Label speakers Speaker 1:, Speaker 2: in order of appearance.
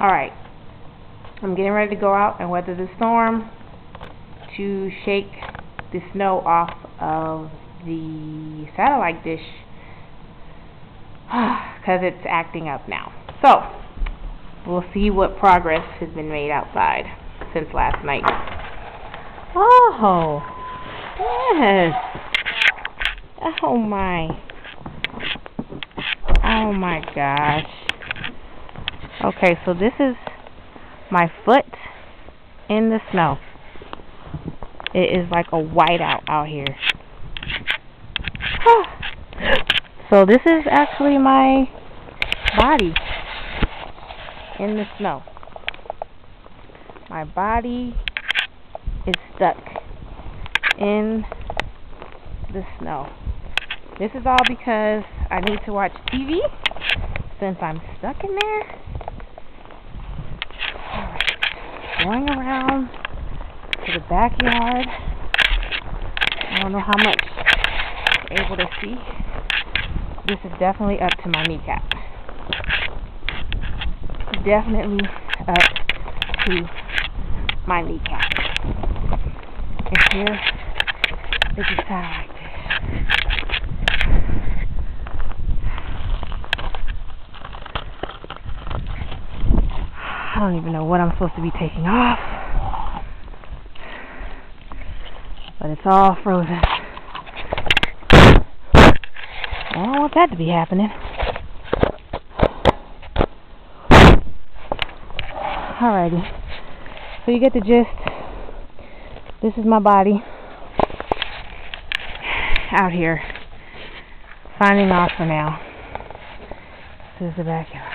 Speaker 1: Alright, I'm getting ready to go out and weather the storm to shake the snow off of the satellite dish because it's acting up now. So, we'll see what progress has been made outside since last night. Oh, yes. Oh my gosh. Okay, so this is my foot in the snow. It is like a whiteout out here. So this is actually my body in the snow. My body is stuck in the snow. This is all because I need to watch TV since I'm stuck in there. Going around to the backyard. I don't know how much you're able to see. This is definitely up to my kneecap. Definitely up to my kneecap. And here is the satellite dish. I don't even know what I'm supposed to be taking off. But it's all frozen. I don't want that to be happening. Alrighty. So you get the gist. This is my body out here. Signing off for now. This is the backyard.